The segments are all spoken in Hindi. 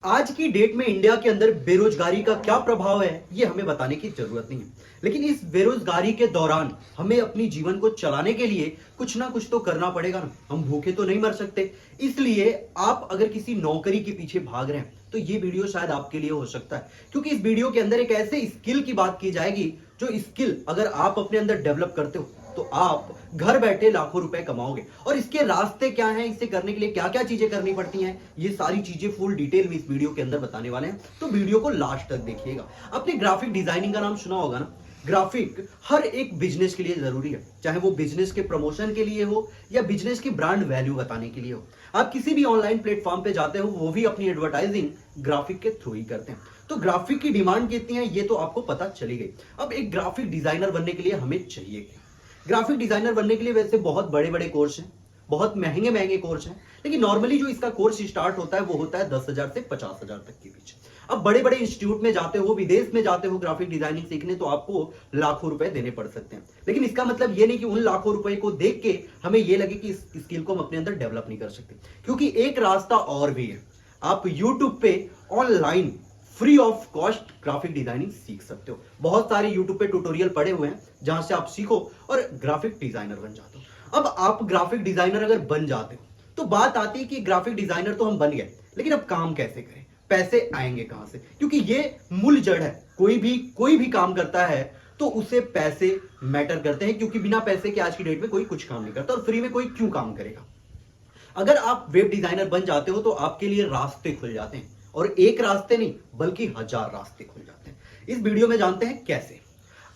आज की डेट में इंडिया के अंदर बेरोजगारी का क्या प्रभाव है ये हमें बताने की जरूरत नहीं है। लेकिन इस बेरोजगारी के दौरान हमें अपनी जीवन को चलाने के लिए कुछ ना कुछ तो करना पड़ेगा ना। हम भूखे तो नहीं मर सकते। इसलिए आप अगर किसी नौकरी के पीछे भाग रहे हैं तो ये वीडियो शायद आपके लिए हो सकता है, क्योंकि इस वीडियो के अंदर एक ऐसे स्किल की बात की जाएगी जो स्किल अगर आप अपने अंदर डेवलप करते हो तो आप घर बैठे लाखों रुपए कमाओगे। और इसके रास्ते क्या हैं, इसे करने के लिए क्या क्या चीजें करनी पड़ती हैं, ये सारी चीजें फुल डिटेल में इस वीडियो के अंदर बताने वाले हैं। तो वीडियो को लास्ट तक देखिएगा। आपने ग्राफिक डिजाइनिंग का नाम सुना होगा ना। ग्राफिक हर एक बिजनेस के लिए जरूरी है, चाहे वो बिजनेस के प्रमोशन के लिए हो या बिजनेस की ब्रांड वैल्यू बताने के लिए हो। आप किसी भी ऑनलाइन प्लेटफॉर्म पे जाते हो वो भी अपनी एडवर्टाइजिंग ग्राफिक के थ्रू ही करते हैं। तो ग्राफिक की डिमांड कितनी है ये तो आपको पता चली गई। अब एक ग्राफिक डिजाइनर बनने के लिए हमें चाहिए क्या? ग्राफिक डिजाइनर बनने के लिए वैसे बहुत बड़े बड़े कोर्स हैं, बहुत महंगे महंगे कोर्स हैं, लेकिन नॉर्मली जो इसका कोर्स स्टार्ट होता है वो होता है 10,000 से 50,000 तक के बीच। अब बड़े बड़े इंस्टीट्यूट में जाते हो, विदेश में जाते हो ग्राफिक डिजाइनिंग सीखने, तो आपको लाखों रुपए देने पड़ सकते हैं। लेकिन इसका मतलब ये नहीं कि उन लाखों रुपए को देख के हमें ये लगे कि इस स्किल को हम अपने अंदर डेवलप नहीं कर सकते, क्योंकि एक रास्ता और भी है। आप यूट्यूब पे online free of cost graphic designing सीख सकते हो। बहुत सारे यूट्यूब पे ट्यूटोरियल पड़े हुए हैं जहां से आप सीखो और ग्राफिक डिजाइनर बन जाते हो। अब आप ग्राफिक डिजाइनर अगर बन जाते हो तो बात आती है कि ग्राफिक डिजाइनर तो हम बन गए, लेकिन अब काम कैसे करें, पैसे आएंगे कहां से? क्योंकि ये मूल जड़ है। कोई भी काम करता है तो उसे पैसे मैटर करते हैं, क्योंकि बिना पैसे के आज की डेट में कोई कुछ काम नहीं करता, और फ्री में कोई क्यों काम करेगा। अगर आप वेब डिजाइनर बन जाते हो तो आपके लिए रास्ते खुल जाते हैं, और एक रास्ते नहीं बल्कि 1000 रास्ते खुल जाते हैं। इस वीडियो में जानते हैं कैसे।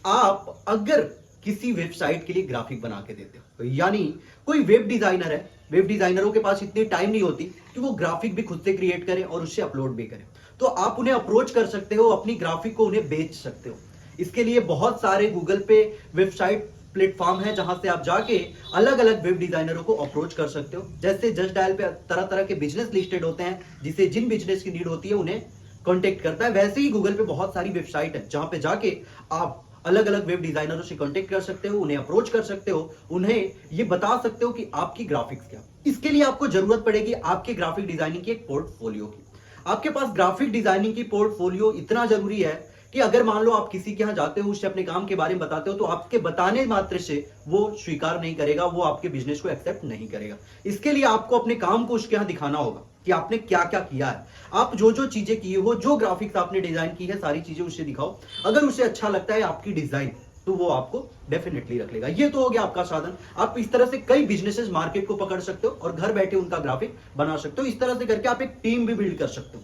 आप अगर किसी वेबसाइट के लिए ग्राफिक बना के देते हो, यानी कोई वेब डिजाइनर है, वेब डिजाइनरों के पास इतनी टाइम नहीं होती कि वो ग्राफिक भी खुद से क्रिएट करें और उससे अपलोड भी करें, तो आप उन्हें अप्रोच कर सकते हो, अपनी ग्राफिक को उन्हें बेच सकते हो। इसके लिए बहुत सारे गूगल पे वेबसाइट प्लेटफॉर्म है जहां से आप जाके अलग अलग वेब डिजाइनरों को अप्रोच कर सकते हो। जैसे जस्ट डायल पे तरह तरह के बिजनेस लिस्टेड होते हैं, जिसे जिन बिजनेस की नीड होती है उन्हें कांटेक्ट करता है। वैसे ही गूगल पे बहुत सारी वेबसाइट है जहां पे जाके आप अलग अलग वेब डिजाइनरों से कांटेक्ट कर सकते हो, उन्हें अप्रोच कर सकते हो, उन्हें ये बता सकते हो कि आपकी ग्राफिक्स क्या। इसके लिए आपको जरूरत पड़ेगी आपके ग्राफिक डिजाइनिंग की एक पोर्टफोलियो की। आपके पास ग्राफिक डिजाइनिंग की पोर्टफोलियो इतना जरूरी है कि अगर मान लो आप किसी के यहां जाते हो, उससे अपने काम के बारे में बताते हो, तो आपके बताने मात्र से वो स्वीकार नहीं करेगा, वो आपके बिजनेस को एक्सेप्ट नहीं करेगा। इसके लिए आपको अपने काम को उसके यहां दिखाना होगा कि आपने क्या क्या किया है। आप जो जो चीजें की हो, जो ग्राफिक्स आपने डिजाइन की है, सारी चीजें उसे दिखाओ। अगर उसे अच्छा लगता है आपकी डिजाइन तो वो आपको डेफिनेटली रख लेगा। ये तो हो गया आपका साधन। आप इस तरह से कई बिजनेसेस मार्केट को पकड़ सकते हो और घर बैठे उनका ग्राफिक बना सकते हो। इस तरह से करके आप एक टीम भी बिल्ड कर सकते हो।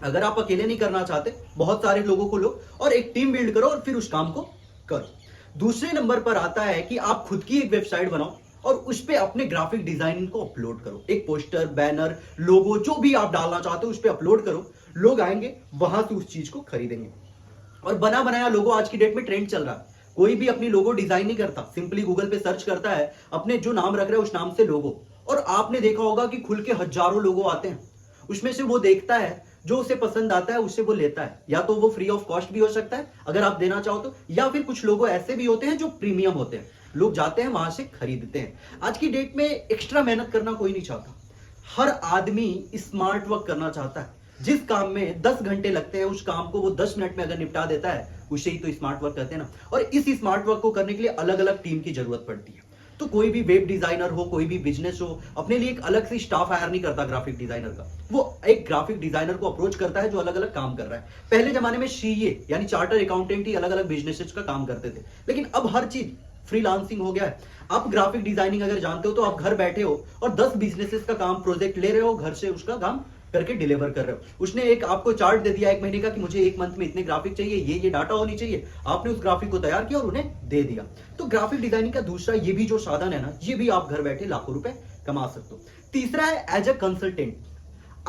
अगर आप अकेले नहीं करना चाहते, बहुत सारे लोगों को लो और एक टीम बिल्ड करो और फिर उस काम को करो। दूसरे नंबर पर आता है कि आप खुद की एक वेबसाइट बनाओ और उस पे अपने ग्राफिक डिजाइनिंग को अपलोड करो। एक पोस्टर, बैनर, लोगो जो भी आप डालना चाहते हो उस पे अपलोड करो। लोग आएंगे, वहां से उस चीज को खरीदेंगे। और बना बनाया लोगो आज की डेट में ट्रेंड चल रहा है। कोई भी अपनी लोगो डिजाइन नहीं करता, सिंपली गूगल पे सर्च करता है, अपने जो नाम रख रहा है उस नाम से लोगो, और आपने देखा होगा कि खुल के हजारों लोगो आते हैं। उसमें से वो देखता है, जो उसे पसंद आता है उससे वो लेता है। या तो वो फ्री ऑफ कॉस्ट भी हो सकता है अगर आप देना चाहो तो, या फिर कुछ लोगो ऐसे भी होते हैं जो प्रीमियम होते हैं, लोग जाते हैं वहां से खरीदते हैं। आज की डेट में एक्स्ट्रा मेहनत करना कोई नहीं चाहता। हर आदमी स्मार्ट वर्क करना चाहता है। जिस काम में 10 घंटे लगते हैं उस काम को वो 10 मिनट में अगर निपटा देता है, उसे ही तो स्मार्ट वर्क कहते हैं ना। और इस स्मार्ट वर्क को करने के लिए अलग अलग टीम की जरूरत पड़ती है। तो कोई भी वेब डिजाइनर हो, कोई भी बिजनेस हो, अपने लिए एक अलग से स्टाफ हायर नहीं करता ग्राफिक डिजाइनर का। वो एक ग्राफिक डिजाइनर को अप्रोच करता है जो अलग अलग काम कर रहा है। पहले जमाने में सीए यानी चार्टर अकाउंटेंट ही अलग अलग बिजनेसेस का काम करते थे, लेकिन अब हर चीज फ्रीलांसिंग हो गया है। आप ग्राफिक डिजाइनिंग अगर जानते हो तो आप घर बैठे हो और 10 बिजनेसेस का काम, प्रोजेक्ट ले रहे हो, घर से उसका काम करके डिलीवर कर रहे हो। उसने एक आपको चार्ट दे दिया एक महीने का कि मुझे एक मंथ में इतने ग्राफिक चाहिए, ये डाटा होनी चाहिए। आपने उस ग्राफिक को तैयार किया और उन्हें दे दिया। तो ग्राफिक डिजाइनिंग का दूसरा ये भी जो साधन है ना, ये भी आप घर बैठे लाखों रुपए कमा सकते हो। तीसरा है एज अ कंसल्टेंट।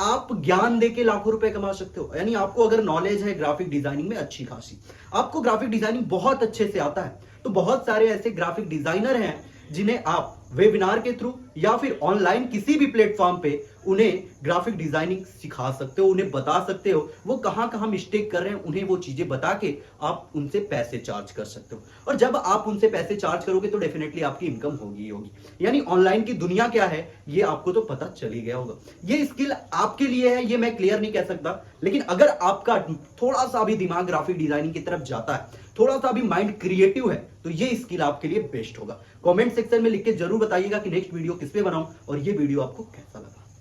आप ज्ञान देके लाखों रुपए कमा सकते हो। यानी आपको अगर नॉलेज है ग्राफिक डिजाइनिंग में अच्छी खासी, आपको ग्राफिक डिजाइनिंग बहुत अच्छे से आता है, तो बहुत सारे ऐसे ग्राफिक डिजाइनर हैं जिन्हें आप वेबिनार के थ्रू या फिर ऑनलाइन किसी भी प्लेटफॉर्म पे उन्हें ग्राफिक डिजाइनिंग सिखा सकते हो, उन्हें बता सकते हो वो कहां कहां मिस्टेक कर रहे हैं, उन्हें वो चीजें बता के आप उनसे पैसे चार्ज कर सकते हो। और जब आप उनसे पैसे चार्ज करोगे तो डेफिनेटली आपकी इनकम होगी ही होगी। यानी ऑनलाइन की दुनिया क्या है ये आपको तो पता चल ही गया होगा। ये स्किल आपके लिए है, ये मैं क्लियर नहीं कह सकता, लेकिन अगर आपका थोड़ा सा भी दिमाग ग्राफिक डिजाइनिंग की तरफ जाता है, थोड़ा सा भी माइंड क्रिएटिव है, तो ये स्किल आपके लिए बेस्ट होगा। कमेंट सेक्शन में लिख के जरूर बताइएगा कि नेक्स्ट वीडियो किस पे बनाऊं और ये वीडियो आपको कैसा लगा।